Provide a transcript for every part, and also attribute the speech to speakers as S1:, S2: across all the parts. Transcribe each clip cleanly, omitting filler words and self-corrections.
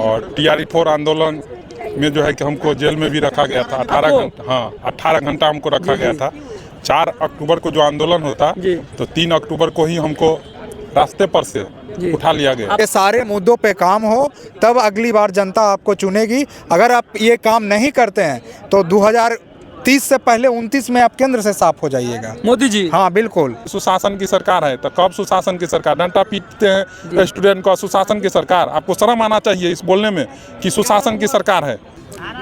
S1: और TRE-4 आंदोलन में जो है कि हमको जेल में भी रखा गया था 18 घंटा। हाँ, 18 घंटा हमको रखा गया था। 4 अक्टूबर को जो आंदोलन होता तो 3 अक्टूबर को ही हमको रास्ते पर से उठा लिया गया।
S2: ये सारे मुद्दों पे काम हो तब अगली बार जनता आपको चुनेगी। अगर आप ये काम नहीं करते हैं तो 2030 से पहले 29 में आप केंद्र से साफ हो जाइएगा।
S3: मोदी जी।
S2: हाँ बिल्कुल।
S1: सुशासन की सरकार है तो कब सुशासन की सरकार? डंडा पीटते हैं स्टूडेंट को, सुशासन की सरकार। आपको शर्म आना चाहिए इस बोलने में कि सुशासन की सरकार है।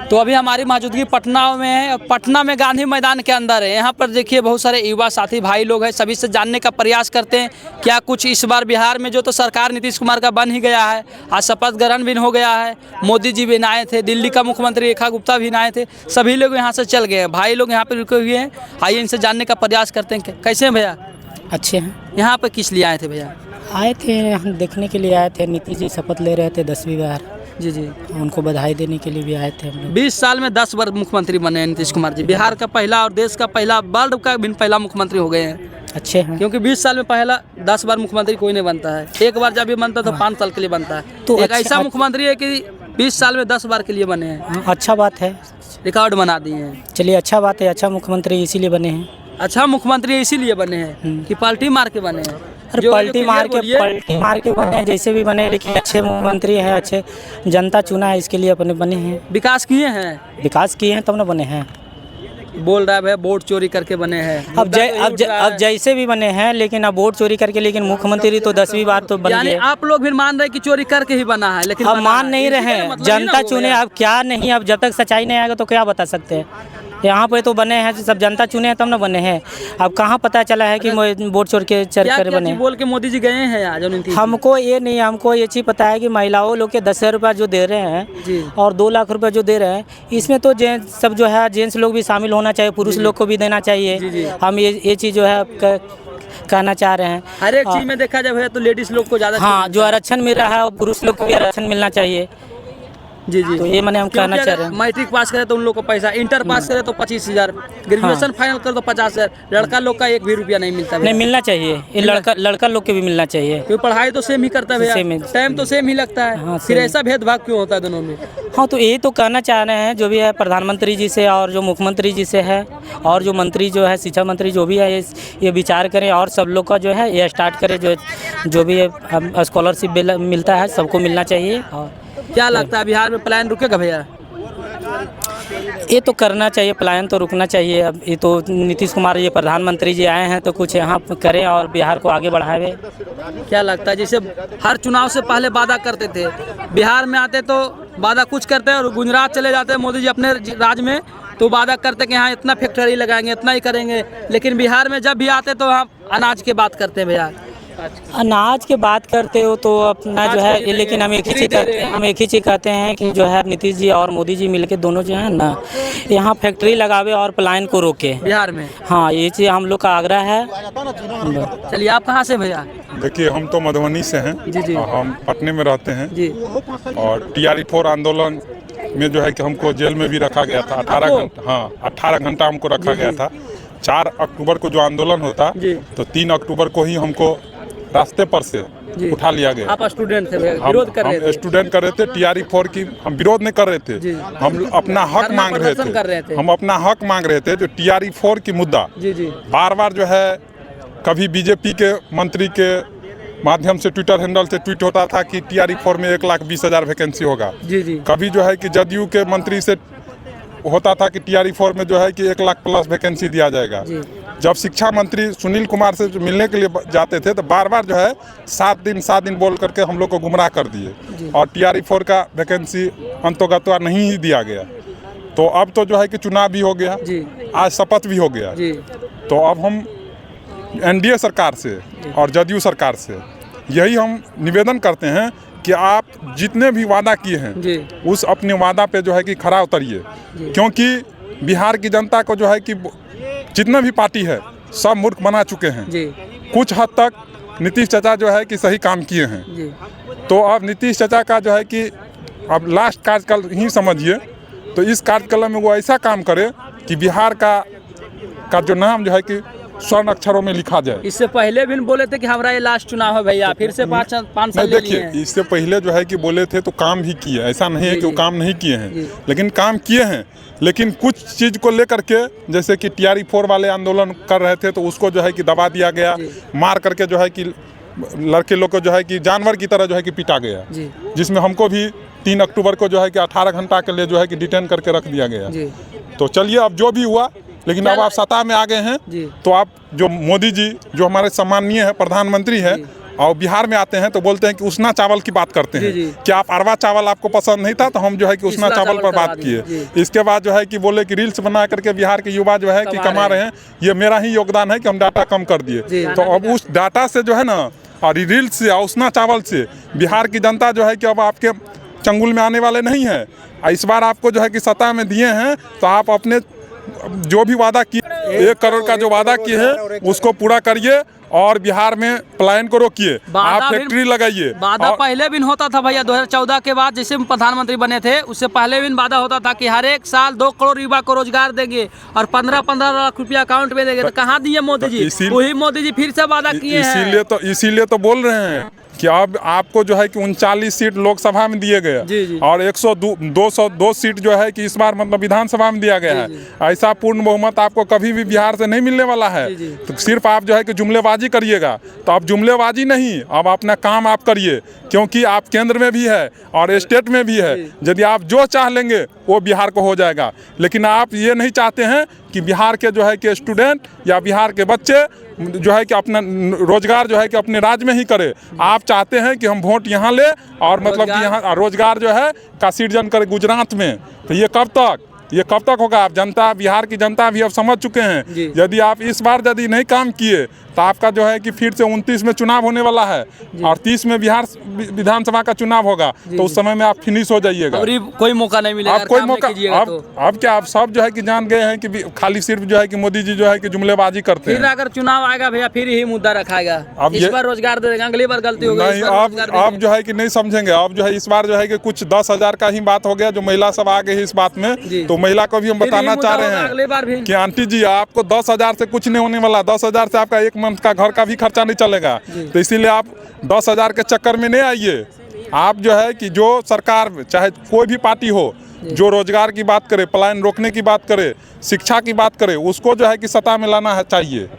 S3: तो अभी हमारी मौजूदगी पटना में है। पटना में गांधी मैदान के अंदर है। यहाँ पर देखिए बहुत सारे युवा साथी भाई लोग हैं। सभी से जानने का प्रयास करते हैं क्या कुछ इस बार बिहार में जो तो सरकार नीतीश कुमार का बन ही गया है। आज शपथ ग्रहण भी हो गया है। मोदी जी भी आए थे, दिल्ली का मुख्यमंत्री रेखा गुप्ता भी आए थे। सभी लोग यहाँ से चल गए हैं। भाई लोग यहाँ पर रुके हुए हैं। आइए इनसे जानने का प्रयास करते हैं। कैसे हैं भैया?
S4: अच्छे हैं।
S3: यहाँ पर किस लिए आए थे भैया?
S4: आए थे हम देखने के लिए आए थे। नीतीश जी शपथ ले रहे थे 10वीं बार।
S3: जी जी,
S4: उनको बधाई देने के लिए भी आए थे हम लोग।
S3: 20 साल में 10 बार मुख्यमंत्री बने हैं नीतीश कुमार जी। बिहार का पहला और देश का पहला, वर्ल्ड का भी पहला मुख्यमंत्री हो गए हैं।
S4: अच्छे हैं
S3: क्योंकि 20 साल में पहला 10 बार मुख्यमंत्री कोई नहीं बनता है। एक बार जब भी बनता तो 5 साल के लिए बनता है।
S4: तो
S3: एक ऐसा मुख्यमंत्री है कि 20 साल में 10 बार के लिए बने हैं।
S4: अच्छा बात है,
S3: रिकॉर्ड बना दिए हैं।
S4: चलिए अच्छा बात है। अच्छा मुख्यमंत्री इसीलिए बने हैं।
S3: अच्छा मुख्यमंत्री इसीलिए बने हैं कि पलटी मार के बने हैं।
S4: पलटी मार के बने हैं जैसे भी बने, लेकिन अच्छे मुख्यमंत्री हैं। अच्छे जनता चुना है इसके लिए अपने बने हैं।
S3: विकास किए हैं।
S4: विकास किए हैं तब ना बने हैं।
S3: बोल रहा है वोट चोरी करके बने हैं।
S4: अब जैसे भी बने हैं, लेकिन अब वोट चोरी करके, लेकिन मुख्यमंत्री तो 10वीं बार तो बन गए।
S3: आप लोग भी मान रहे हैं कि चोरी करके ही बना है, लेकिन
S4: अब मान नहीं रहे। जनता चुने अब क्या नहीं। अब जब तक सच्चाई नहीं आएगा तो क्या बता सकते हैं। यहाँ पे तो बने हैं, सब जनता चुने हैं तब ना बने हैं। अब कहाँ पता चला है कि वोट चोर के चर बने।
S3: बोल के मोदी जी गए हैं आज?
S4: हमको ये नहीं, हमको ये चीज़ पता है कि महिलाओं लोग के 10,000 रुपये जो दे रहे हैं और 2 लाख रुपए जो दे रहे हैं, इसमें तो जेंट्स सब जो है, जेंट्स लोग भी शामिल होना चाहिए, पुरुष लोग को भी देना चाहिए। हम ये चीज़ जो है कहना चाह रहे हैं।
S3: हर एक चीज़ में देखा जाए तो लेडीज लोग को ज़्यादा,
S4: हाँ, जो आरक्षण मिल रहा है पुरुष लोग को भी आरक्षण मिलना चाहिए।
S3: जी जी,
S4: तो ये मैंने हम कहना चाह रहे हैं।
S3: मैट्रिक पास करे तो उन लोग को पैसा, इंटर पास करे तो 25,000, ग्रेजुएशन फाइनल करे तो 50,000। लड़का लोग का 1 भी रुपया नहीं मिलता।
S4: नहीं मिलना चाहिए। ये लड़का लोग के भी मिलना चाहिए।
S3: क्योंकि पढ़ाई तो सेम ही करता है, टाइम तो सेम ही लगता है।
S4: हाँ,
S3: फिर ऐसा भेदभाव क्यों होता है दोनों में?
S4: हाँ, तो यही तो कहना चाह रहे हैं जो भी है प्रधानमंत्री जी से और जो मुख्यमंत्री जी से है और जो मंत्री जो है शिक्षा मंत्री जो भी है, ये विचार करें और सब लोग का जो है ये स्टार्ट करें। जो भी है स्कॉलरशिप मिलता है सबको मिलना चाहिए। और
S3: क्या लगता है बिहार में पलायन रुकेगा भैया?
S4: ये तो करना चाहिए, पलायन तो रुकना चाहिए। अब ये तो नीतीश कुमार ये प्रधानमंत्री जी आए हैं तो कुछ यहाँ करें और बिहार को आगे बढ़ावे।
S3: क्या लगता है जैसे हर चुनाव से पहले वादा करते थे, बिहार में आते तो वादा कुछ करते हैं और गुजरात चले जाते हैं मोदी जी अपने राज्य में तो वादा करते कि यहाँ इतना फैक्ट्री लगाएंगे, इतना ही करेंगे, लेकिन बिहार में जब भी आते तो वहाँ अनाज की बात करते हैं भैया।
S4: अनाज की बात करते हो तो अपना जो है, लेकिन हम एक ही चीज़ कहते हैं कि जो है नीतीश जी और मोदी जी मिलके दोनों जो है ना यहाँ फैक्ट्री लगावे और पलायन को रोके
S3: बिहार में।
S4: हाँ, ये चीज़ हम लोग का आग्रह है।
S3: चलिए, आप कहाँ से भैया?
S1: देखिए, हम तो मधुबनी से हैं।
S3: जी जी,
S1: हम पटने में रहते हैं जी। और TRE-4 आंदोलन में जो है कि हमको जेल में भी रखा गया था 18 घंटा। हाँ, 18 घंटा हमको रखा गया था। 4 अक्टूबर को जो आंदोलन होता तो 3 अक्टूबर को ही हमको रास्ते पर से उठा लिया गया।
S3: आप स्टूडेंट थे, विरोध कर रहे थे?
S1: स्टूडेंट कर रहे थे। TRE-4 की हम विरोध नहीं कर रहे थे, हम अपना हक मांग रहे थे। हम अपना हक मांग रहे थे। जो TRE-4 की मुद्दा बार बार जो है, कभी बीजेपी के मंत्री के माध्यम से ट्विटर हैंडल से ट्वीट होता था कि TRE-4 में 1,20,000 वैकेंसी होगा। कभी जो है कि जदयू के मंत्री से होता था कि TRE-4 में जो है कि 1 लाख प्लस वैकेंसी दिया जाएगा। जब शिक्षा मंत्री सुनील कुमार से मिलने के लिए जाते थे तो बार बार जो है 7 दिन बोल करके हम लोग को गुमराह कर दिए और TRE-4 का वैकेंसी अंतोगत्वा नहीं ही दिया गया। तो अब तो जो है कि चुनाव भी हो गया, आज शपथ भी हो गया। तो अब हम NDA सरकार से और जदयू सरकार से यही हम निवेदन करते हैं कि आप जितने भी वादा किए हैं उस अपने वादा पे जो है कि खरा उतरिए। क्योंकि बिहार की जनता को जो है कि जितने भी पार्टी है सब मूर्ख बना चुके हैं। कुछ हद तक नीतीश चाचा जो है कि सही काम किए हैं। तो अब नीतीश चाचा का जो है कि अब लास्ट कार्यकाल ही समझिए, तो इस कार्यकाल में वो ऐसा काम करे कि बिहार का जो नाम जो है कि स्वर्ण अक्षरों में लिखा जाए।
S3: इससे पहले भी बोले थे कि हमारा ये लास्ट चुनाव है भैया, फिर से 5 साल ले लिए हैं।
S1: देखिए, इससे पहले जो है कि बोले थे तो काम भी किए, ऐसा नहीं है कि वो काम नहीं किए हैं, लेकिन काम किए हैं। लेकिन कुछ चीज़ को लेकर के, जैसे कि TRE 4 वाले आंदोलन कर रहे थे तो उसको जो है कि दबा दिया गया, मार करके जो है कि लड़के लोग को जो है कि जानवर की तरह जो है कि पीटा गया, जिसमें हमको भी 3 अक्टूबर को जो है कि 18 घंटा के लिए जो है कि डिटेन करके रख दिया गया। तो चलिए, अब जो भी हुआ, लेकिन अब आप सत्ता में आ गए हैं तो आप जो मोदी जी जो हमारे सम्माननीय है प्रधानमंत्री हैं और बिहार में आते हैं तो बोलते हैं कि उसना चावल की बात करते हैं। क्या आप अरवा चावल आपको पसंद नहीं था तो हम जो है कि उसना चावल पर बात किए। इसके बाद जो है कि बोले कि रील्स बना करके बिहार के युवा जो है कि कमा रहे हैं, ये मेरा ही योगदान है कि हम डाटा कम कर दिए। तो अब उस डाटा से जो है ना, और रील्स से और उसना चावल से बिहार की जनता जो है कि अब आपके चंगुल में आने वाले नहीं है। इस बार आपको जो है कि सत्ता में दिए हैं तो आप अपने जो भी वादा किए, 1 करोड़ का जो वादा किए हैं उसको पूरा करिए और बिहार में पलायन को रोकिए। आप फैक्ट्री लगाइए।
S3: वादा पहले भी होता था भैया, 2014 के बाद जैसे प्रधानमंत्री बने थे उससे पहले भी वादा होता था कि हर एक साल 2 करोड़ युवा को रोजगार देंगे और 15-15 लाख रुपया अकाउंट में देंगे। तो कहाँ दिए मोदी जी? वही मोदी जी फिर से वादा किए हैं।
S1: इसीलिए तो बोल रहे हैं कि अब आपको जो है कि 39 सीट लोकसभा में दिए गए और 202 सीट जो है कि इस बार मतलब विधानसभा में दिया गया है। ऐसा पूर्ण बहुमत आपको कभी भी बिहार से नहीं मिलने वाला है। तो सिर्फ आप जो है कि जुमलेबाजी करिएगा। तो अब जुमलेबाजी नहीं, अब अपना काम आप करिए, क्योंकि आप केंद्र में भी है और स्टेट में भी है। यदि आप जो चाह लेंगे वो बिहार को हो जाएगा। लेकिन आप ये नहीं चाहते हैं कि बिहार के जो है कि स्टूडेंट या बिहार के बच्चे जो है कि अपना रोजगार जो है कि अपने राज्य में ही करे। आप चाहते हैं कि हम वोट यहाँ ले और मतलब कि यहाँ रोजगार जो है का सृजन करे गुजरात में। तो ये कब तक होगा? आप जनता, बिहार की जनता भी अब समझ चुके हैं। यदि आप इस बार यदि नहीं काम किए तो आपका जो है कि फिर से 29 में चुनाव होने वाला है और 30 में बिहार विधानसभा का चुनाव होगा। तो उस समय में आप फिनिश हो जाइएगा।
S3: कोई मौका नहीं मिलेगा।
S1: कोई मौका अब क्या आप सब जो है कि जान गए हैं कि खाली सिर्फ जो है कि मोदी जी जो है कि जुमलेबाजी करते हैं।
S3: फिर अगर चुनाव आएगा भैया फिर यही मुद्दा रखाएगा। अब इस बार रोजगार दे देगा, अगली बार गलती होगी।
S1: नहीं, आप जो है कि नहीं समझेंगे। अब जो है इस बार जो है कि कुछ 10,000 का ही बात हो गया, जो महिला सब आ गई इस बात में। तो महिला को भी हम बताना चाह रहे हैं कि आंटी जी, आपको 10,000 से कुछ नहीं होने वाला। 10,000 से आपका 1 मंथ का घर का भी खर्चा नहीं चलेगा। तो इसीलिए आप 10,000 के चक्कर में नहीं आइए। आप जो है कि जो सरकार चाहे कोई भी पार्टी हो, जो रोजगार की बात करे, पलायन रोकने की बात करे, शिक्षा की बात करे, उसको जो है कि सत्ता में लाना चाहिए,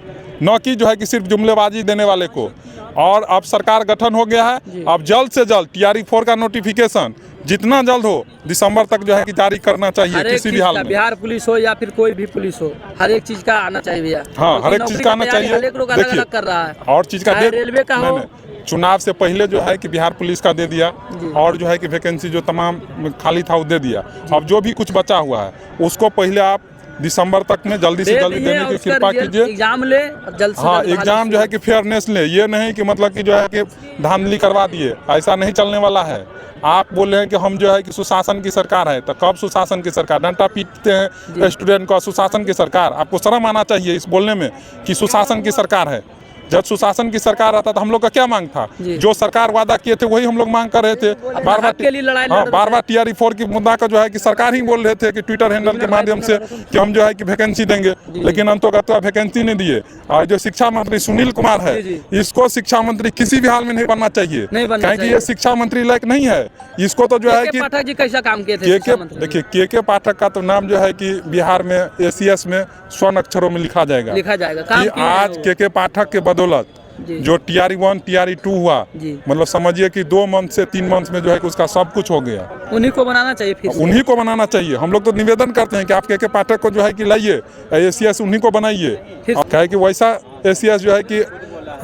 S1: न कि जो है कि सिर्फ जुमलेबाजी देने वाले को। और अब सरकार गठन हो गया है। अब जल्द से जल्द TRE 4 का नोटिफिकेशन जितना जल्द हो दिसंबर तक जो है कि जारी करना चाहिए। किसी भी हाल में,
S3: बिहार पुलिस हो या फिर कोई भी पुलिस हो, हर एक चीज का आना चाहिए भैया।
S1: हाँ, हर एक चीज का आना चाहिए।
S3: देखिए, कर रहा है
S1: और चीज का
S3: रेलवे का हो,
S1: चुनाव से पहले जो है कि बिहार पुलिस का दे दिया और जो है कि वैकेंसी जो तमाम खाली था वो दे दिया। अब जो भी कुछ बचा हुआ है उसको पहले आप दिसंबर तक में जल्दी से जल्दी देने की कृपा कीजिए।
S3: एग्जाम ले जल्द से।
S1: हाँ, एग्जाम जो है कि फेयरनेस ले, ये नहीं कि मतलब कि जो है कि धांधली करवा दिए। ऐसा नहीं चलने वाला है। आप बोल रहे हैं कि हम जो है कि सुशासन की सरकार है, तो कब सुशासन की सरकार? डंडा पीटते हैं स्टूडेंट को, सुशासन की सरकार। आपको शर्म आना चाहिए इस बोलने में कि सुशासन की सरकार है। जब सुशासन की सरकार आता तो हम लोग का क्या मांग था? जो सरकार वादा किए थे वही हम लोग मांग कर रहे थे। बार बार TRE 4 की मुद्दा का जो है कि सरकार ही बोल रहे थे कि ट्विटर हैंडल के माध्यम से कि हम जो है कि वैकेंसी देंगे, लेकिन अंतोगत वैकेंसी नहीं दिए। और जो शिक्षा मंत्री सुनील कुमार है, इसको शिक्षा मंत्री किसी भी हाल में नहीं बनना चाहिए, क्योंकि ये शिक्षा मंत्री लायक नहीं है। इसको तो जो है कि
S3: पाठक जी कैसा काम किए थे?
S1: देखिए, के पाठक का तो नाम जो है कि बिहार में ACS में स्वर्ण अक्षरों में लिखा जाएगा कि आज के पाठक के बदौलत जो TRE 1 TRE 2 हुआ, मतलब समझिए कि 2 मंथ से 3 मंथ में जो है कि उसका सब कुछ हो गया।
S3: उन्हीं को बनाना चाहिए, फिर
S1: उन्हीं को बनाना चाहिए। हम लोग तो निवेदन करते हैं कि आप के पाठक को जो है कि लाइए, ACS उन्हीं को बनाइए। कहे कि वैसा ACS जो है कि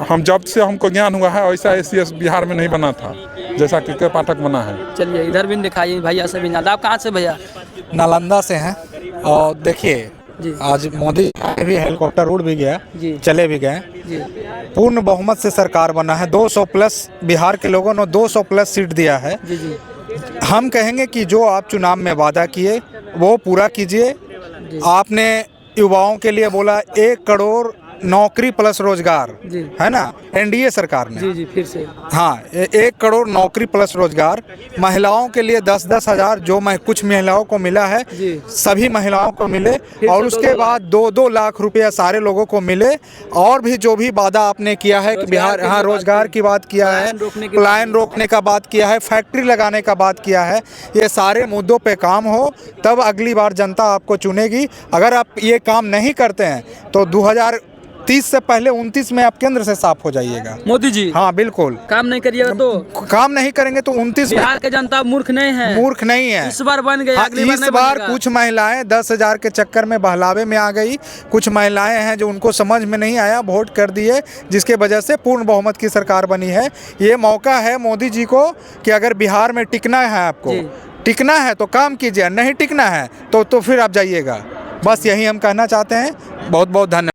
S1: हम जब से हमको ज्ञान हुआ है वैसा ACS बिहार में नहीं बना था जैसा के पाठक बना है।
S3: चलिए इधर भी दिखाइए भैया से भी। आप कहाँ से भैया?
S2: नालंदा से हैं। और देखिए, आज मोदी भी हेलीकॉप्टर उड़ भी गया, चले भी गए। पूर्ण बहुमत से सरकार बना है। 200 प्लस बिहार के लोगों ने 200 प्लस सीट दिया है। हम कहेंगे कि जो आप चुनाव में वादा किए वो पूरा कीजिए। आपने युवाओं के लिए बोला 1 करोड़ नौकरी प्लस रोजगार,
S3: जी।
S2: है ना, एनडीए सरकार ने।
S3: जी जी, फिर से
S2: हाँ, 1 करोड़ नौकरी प्लस रोजगार, महिलाओं के लिए 10-10 हज़ार, जो कुछ महिलाओं को मिला है
S3: जी।
S2: सभी महिलाओं को मिले,
S3: फिर
S2: और
S3: से
S2: उसके
S3: 2-2
S2: बाद 2-2 लाख रुपया सारे लोगों को मिले। और भी जो भी वादा आपने किया है कि
S3: रोजगार
S2: बिहार,
S3: की
S2: हाँ,
S3: भी बात
S2: रोजगार की बात किया है,
S3: पलायन रोकने की
S2: पलायन रोकने का बात किया है, फैक्ट्री लगाने का बात किया है, ये सारे मुद्दों पे काम हो, तब अगली बार जनता आपको चुनेगी। अगर आप ये काम नहीं करते हैं तो 2030 से पहले 29 में आप केंद्र से साफ हो जाइएगा।
S3: मोदी जी
S2: हाँ बिल्कुल,
S3: काम नहीं करिएगा तो
S2: काम नहीं करेंगे तो 29 में
S3: बिहार के जनता मूर्ख नहीं है,
S2: मूर्ख नहीं है।
S3: इस बार बन गए,
S2: हाँ,
S3: अगली बार
S2: इस
S3: नहीं
S2: बार
S3: बनेगा।
S2: कुछ महिलाएं 10,000 के चक्कर में बहलावे में आ गई। कुछ महिलाएं हैं जो उनको समझ में नहीं आया, वोट कर दिए, जिसके वजह से पूर्ण बहुमत की सरकार बनी है। ये मौका है मोदी जी को कि अगर बिहार में टिकना है, आपको
S3: जी।
S2: टिकना है तो काम कीजिए, नहीं टिकना है तो फिर आप जाइएगा। बस यही हम कहना चाहते हैं। बहुत बहुत धन्यवाद।